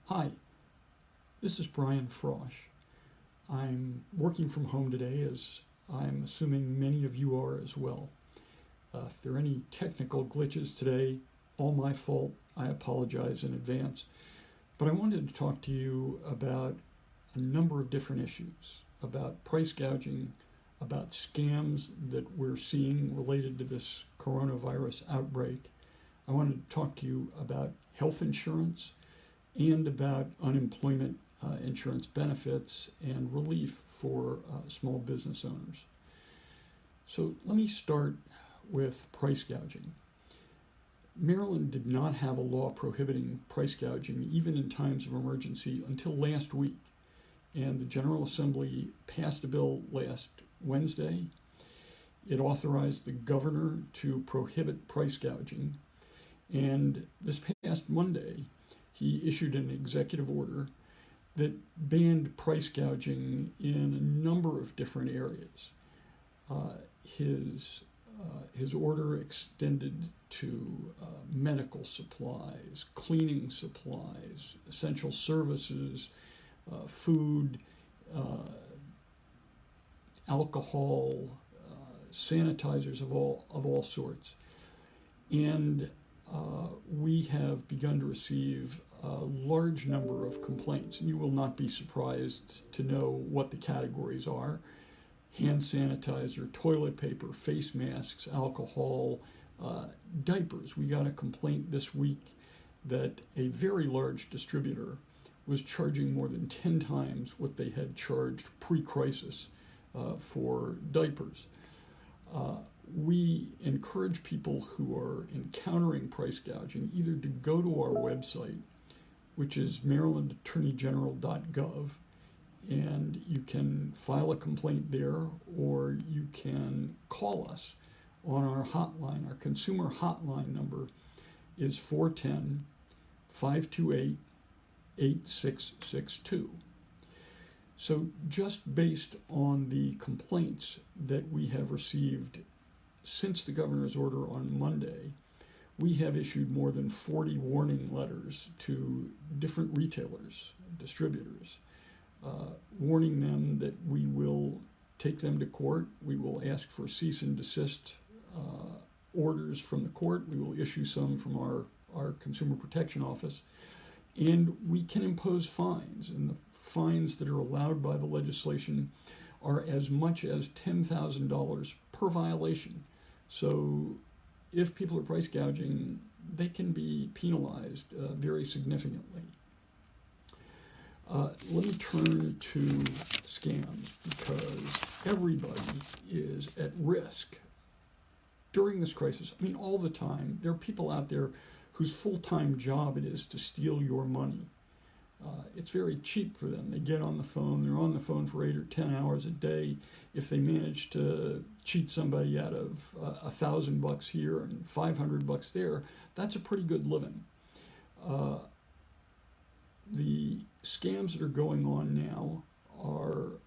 Hi, this is General Frosh. I'm working from home today, as I'm assuming many of you are as well. If there are any technical glitches today, all my fault. I apologize in advance. But I wanted to talk to you about a number of different issues, about price gouging, about scams that we're seeing related to this coronavirus outbreak. I wanted to talk to you about health insurance and about unemployment insurance benefits and relief for small business owners. So let me start with price gouging. Maryland did not have a law prohibiting price gouging even in times of emergency until last week. And the General Assembly passed a bill last Wednesday. It authorized the governor to prohibit price gouging. And this past Monday, he issued an executive order that banned price gouging in a number of different areas. His order extended to medical supplies, cleaning supplies, essential services, food, alcohol, sanitizers of all sorts. And we have begun to receive a large number of complaints, and you will not be surprised to know what the categories are: hand sanitizer, toilet paper, face masks, alcohol, diapers. We got a complaint this week that a very large distributor was charging more than 10 times what they had charged pre-crisis for diapers. We encourage people who are encountering price gouging either to go to our website, which is marylandattorneygeneral.gov, and you can file a complaint there, or you can call us on our hotline. Our consumer hotline number is 410 528 8662. So just based on the complaints that we have received since the governor's order on Monday, we have issued more than 40 warning letters to different retailers, distributors, warning them that we will take them to court. We will ask for cease and desist orders from the court. We will issue some from our Consumer Protection Office. And we can impose fines. And the fines that are allowed by the legislation are as much as $10,000 per violation. So if people are price gouging, they can be penalized very significantly. Let me turn to scams, because everybody is at risk during this crisis. I mean, all the time. There are people out there whose full-time job it is to steal your money. It's very cheap for them. They get on the phone. They're on the phone for 8 or 10 hours a day. If they manage to cheat somebody out of $1,000 here and $500 there, that's a pretty good living. The scams that are going on now are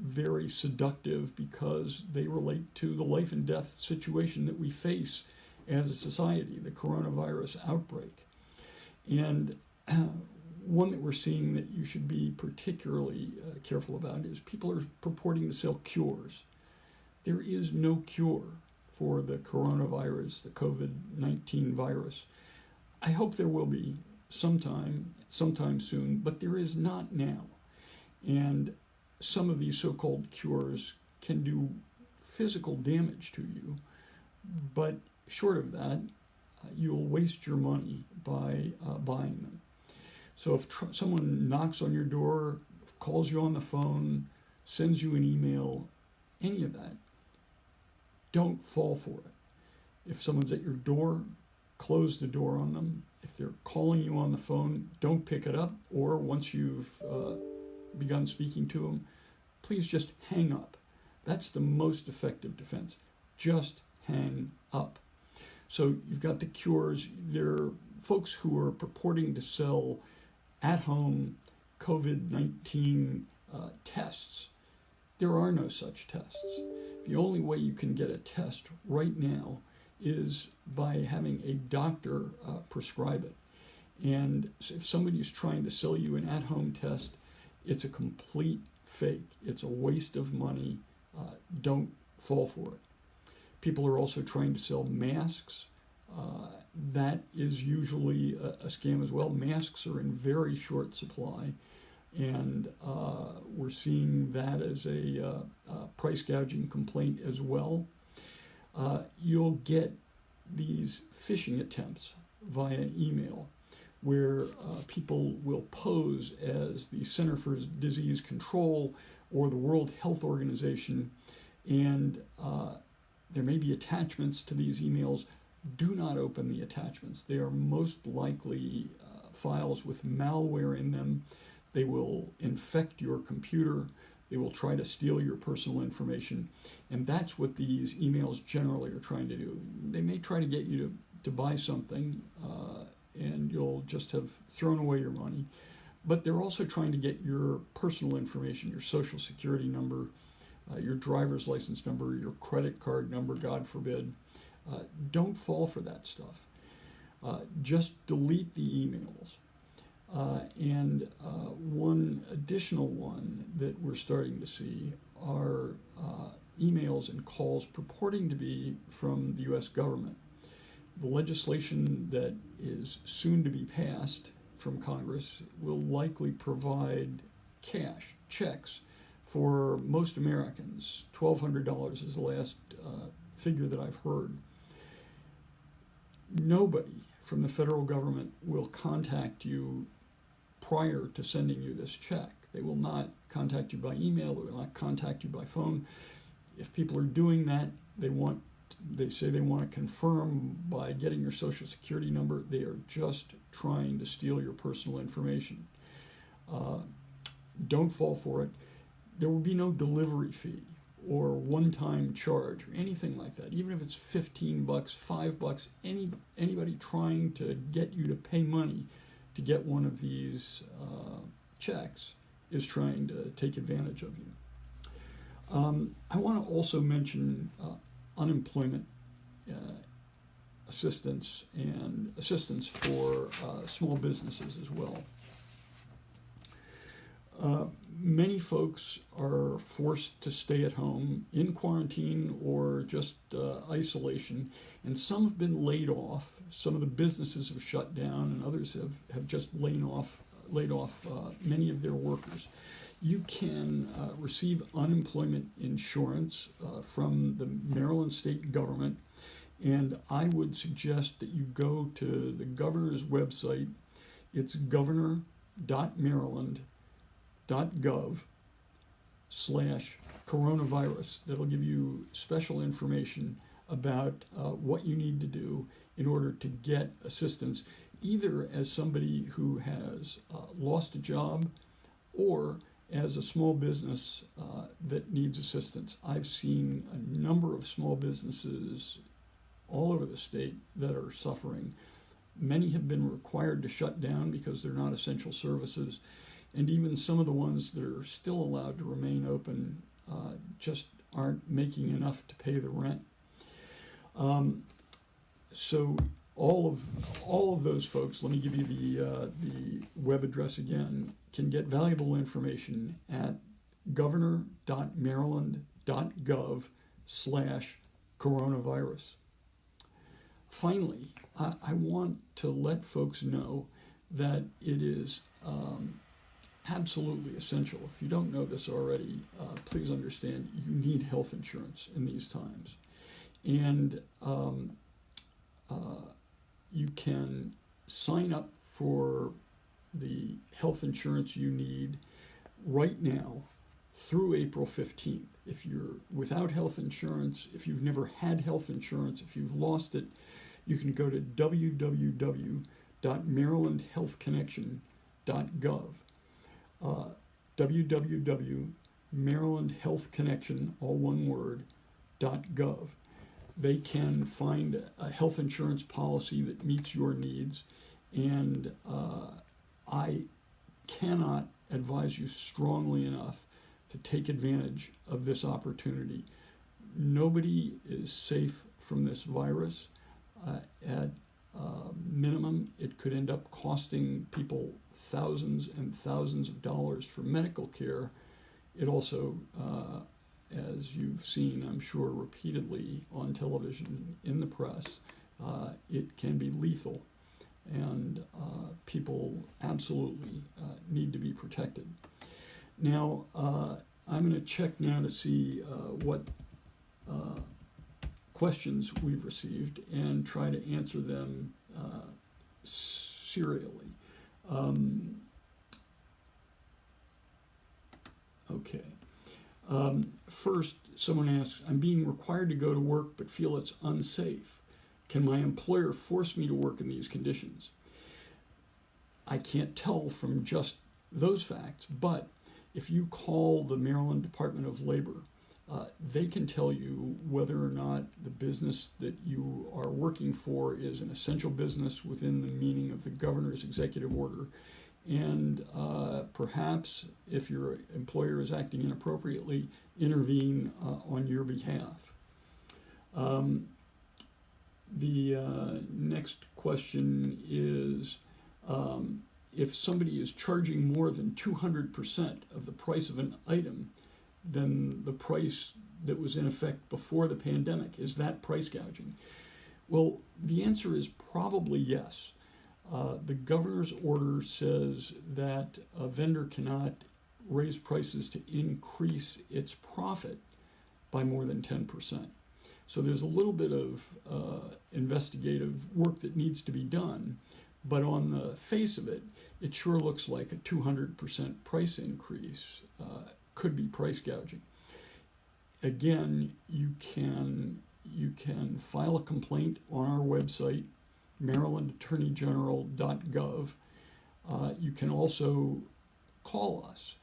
very seductive because they relate to the life and death situation that we face as a society, the coronavirus outbreak. And one that we're seeing that you should be particularly careful about is people are purporting to sell cures. There is no cure for the coronavirus, the COVID-19 virus. I hope there will be sometime soon, but there is not now. And some of these so-called cures can do physical damage to you, but short of that, you'll waste your money by buying them. So if someone knocks on your door, calls you on the phone, sends you an email, any of that, don't fall for it. If someone's at your door, close the door on them. If they're calling you on the phone, don't pick it up. Or once you've begun speaking to them, please just hang up. That's the most effective defense. Just hang up. So you've got the cures. There are folks who are purporting to sell at-home COVID-19 tests. There are no such tests. The only way you can get a test right now is by having a doctor prescribe it. And if somebody's trying to sell you an at-home test, it's a complete fake. It's a waste of money. Don't fall for it. People are also trying to sell masks. That is usually a scam as well. Masks are in very short supply, and we're seeing that as a price gouging complaint as well. You'll get these phishing attempts via email where people will pose as the Center for Disease Control or the World Health Organization, and there may be attachments to these emails. Do not open the attachments. They are most likely files with malware in them. They will infect your computer. They will try to steal your personal information. And that's what these emails generally are trying to do. They may try to get you to buy something, and you'll just have thrown away your money. But they're also trying to get your personal information, your social security number, your driver's license number, your credit card number, God forbid. Don't fall for that stuff. Just delete the emails. And one additional one that we're starting to see are emails and calls purporting to be from the U.S. government. The legislation that is soon to be passed from Congress will likely provide cash, checks, for most Americans. $1,200 is the last figure that I've heard. Nobody from the federal government will contact you prior to sending you this check. They will not contact you by email. They will not contact you by phone. If people are doing that, they say they want to confirm by getting your social security number. They are just trying to steal your personal information. Don't fall for it. There will be no delivery fee or one-time charge or anything like that. Even if it's $15, $5, anybody trying to get you to pay money to get one of these checks is trying to take advantage of you. I want to also mention unemployment assistance and assistance for small businesses as well. Many folks are forced to stay at home in quarantine or just isolation, and some have been laid off. Some of the businesses have shut down, and others have just laid off many of their workers. You can receive unemployment insurance from the Maryland state government, and I would suggest that you go to the governor's website. It's governor.maryland.gov/coronavirus. That'll give you special information about what you need to do in order to get assistance, either as somebody who has lost a job or as a small business that needs assistance. I've seen a number of small businesses all over the state that are suffering. Many have been required to shut down because they're not essential services, and even some of the ones that are still allowed to remain open just aren't making enough to pay the rent. So all of those folks, let me give you the web address again, can get valuable information at governor.maryland.gov/coronavirus. Finally, I want to let folks know that it is absolutely essential. If you don't know this already, please understand you need health insurance in these times. And you can sign up for the health insurance you need right now through April 15th. If you're without health insurance, if you've never had health insurance, if you've lost it, you can go to www.marylandhealthconnection.gov. www.marylandhealthconnection, all one word, .gov. They can find a health insurance policy that meets your needs, and I cannot advise you strongly enough to take advantage of this opportunity. Nobody is safe from this virus. minimum. It could end up costing people thousands and thousands of dollars for medical care. It also, as you've seen, I'm sure, repeatedly on television, in the press, it can be lethal, and people absolutely need to be protected. Now, I'm going to check now to see what questions we've received and try to answer them serially. Okay. First, someone asks, I'm being required to go to work but feel it's unsafe. Can my employer force me to work in these conditions? I can't tell from just those facts, but if you call the Maryland Department of Labor, they can tell you whether or not the business that you are working for is an essential business within the meaning of the governor's executive order. And perhaps, if your employer is acting inappropriately, intervene on your behalf. The next question is, if somebody is charging more than 200% of the price of an item than the price that was in effect before the pandemic, is that price gouging? Well, the answer is probably yes. The governor's order says that a vendor cannot raise prices to increase its profit by more than 10%. So there's a little bit of investigative work that needs to be done, but on the face of it, it sure looks like a 200% price increase could be price gouging. Again, you can file a complaint on our website, marylandattorneygeneral.gov. You can also call us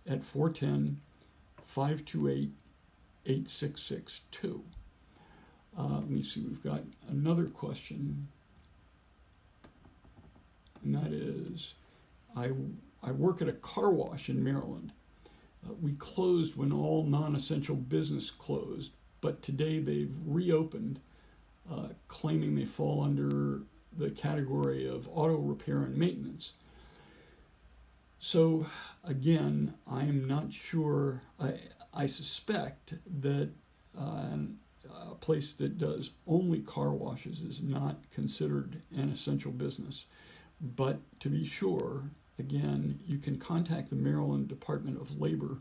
at 410-528-8662. Let me see, we've got another question, and that is, I work at a car wash in Maryland. We closed when all non-essential business closed, but today they've reopened, claiming they fall under the category of auto repair and maintenance. So again, I'm not sure. I suspect that a place that does only car washes is not considered an essential business. But to be sure, again, you can contact the Maryland Department of Labor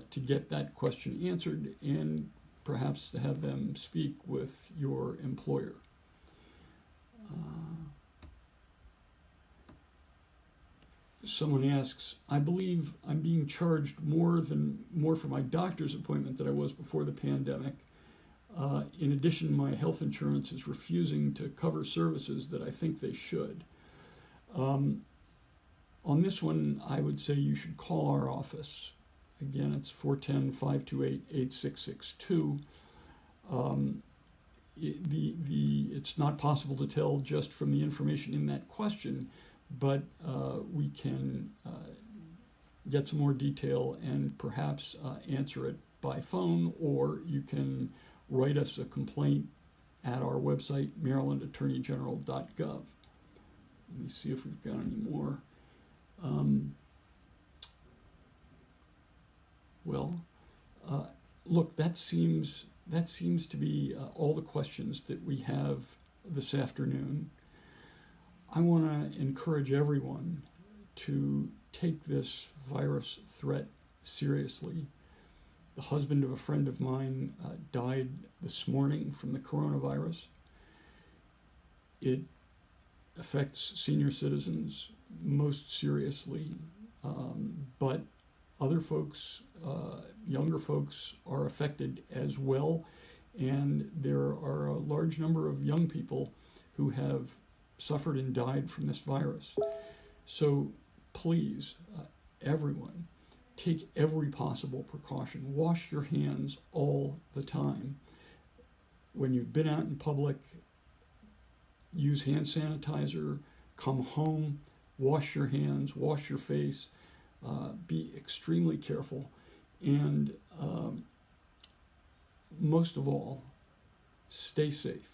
to get that question answered, and perhaps to have them speak with your employer. Someone asks, I believe I'm being charged more for my doctor's appointment than I was before the pandemic. In addition, my health insurance is refusing to cover services that I think they should. On this one, I would say you should call our office. Again, it's 410-528-8662. It's not possible to tell just from the information in that question, but we can get some more detail and perhaps answer it by phone, or you can write us a complaint at our website, marylandattorneygeneral.gov. Let me see if we've got any more. Look, that seems to be all the questions that we have this afternoon. I want to encourage everyone to take this virus threat seriously. The husband of a friend of mine died this morning from the coronavirus. It affects senior citizens most seriously, but other folks, younger folks, are affected as well, and there are a large number of young people who have suffered and died from this virus. So please, everyone, take every possible precaution. Wash your hands all the time. When you've been out in public, use hand sanitizer. Come home, wash your hands, wash your face. Be extremely careful. And most of all, stay safe.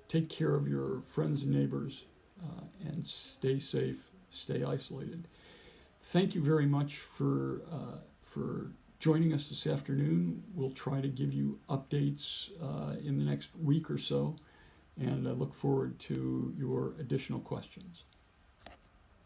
take care of your friends and neighbors, and stay safe, stay isolated. Thank you very much for joining us this afternoon. We'll try to give you updates in the next week or so, and I look forward to your additional questions.